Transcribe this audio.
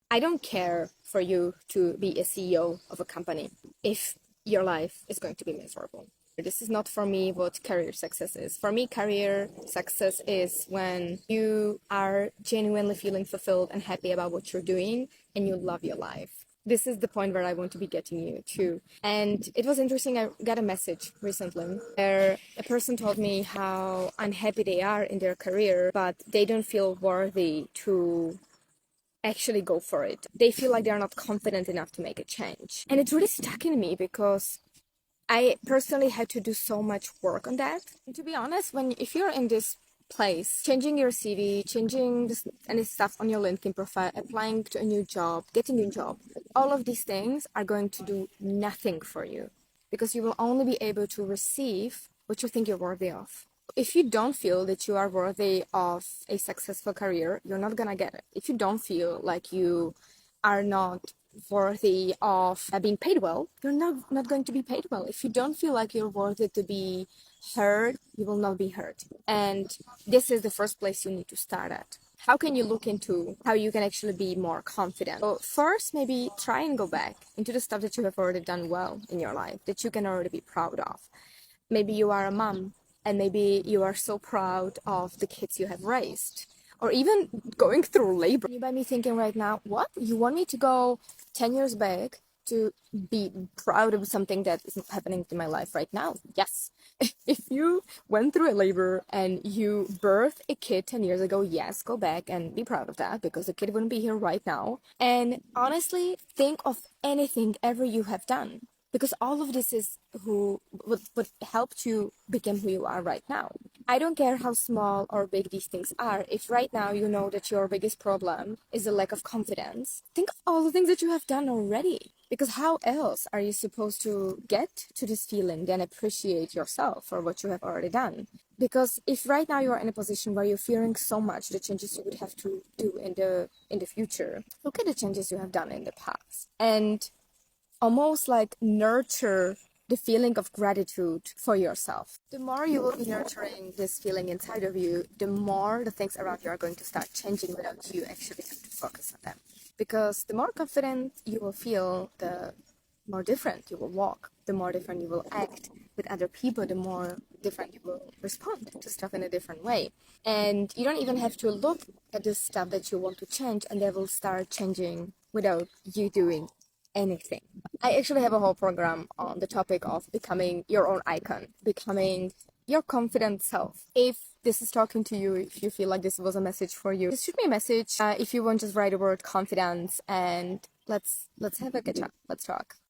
I don't care for you to be a CEO of a company if your life is going to be miserable. This is not for me what career success is. For me, career success is when you are genuinely feeling fulfilled and happy about what you're doing and you love your life. This is the point where I want to be getting you to. And it was interesting. I got a message recently where a person told me how unhappy they are in their career, but they don't feel worthy to actually go for it. They feel like they're not confident enough to make a change. And it really stuck in me because I personally had to do so much work on that. And to be honest, if you're in this place, changing your CV, changing any stuff on your LinkedIn profile, applying to a new job, getting a new job, all of these things are going to do nothing for you because you will only be able to receive what you think you're worthy of. If you don't feel that you are worthy of a successful career, you're not gonna get it. If you don't feel like you are not worthy of being paid well, you're not going to be paid well. If you don't feel like you're worthy to be heard, you will not be heard. And this is the first place you need to start at. How can you look into how you can actually be more confident? So first, maybe try and go back into the stuff that you have already done well in your life, that you can already be proud of. Maybe you are a mom and maybe you are so proud of the kids you have raised, or even going through labor. You might be thinking right now, what? You want me to go 10 years back to be proud of something that is happening in my life right now? Yes. If you went through a labor and you birthed a kid 10 years ago, yes, go back and be proud of that because the kid wouldn't be here right now. And honestly, think of anything ever you have done because all of this is what helped you become who you are right now. I don't care how small or big these things are. If right now you know that your biggest problem is a lack of confidence, think of all the things that you have done already. Because how else are you supposed to get to this feeling than appreciate yourself for what you have already done? Because if right now you are in a position where you're fearing so much the changes you would have to do in the future, look at the changes you have done in the past. And almost like nurture the feeling of gratitude for yourself. The more you will be nurturing this feeling inside of you, the more the things around you are going to start changing without you actually having to focus on them. Because the more confident you will feel, the more different you will walk, the more different you will act with other people, the more different you will respond to stuff in a different way. And you don't even have to look at the stuff that you want to change, and they will start changing without you doing anything. I actually have a whole program on the topic of becoming your own icon, becoming your confident self. If this is talking to you, if you feel like this was a message for you, just shoot me a message. If you want, just write the word confidence and let's have a catch up. Let's talk.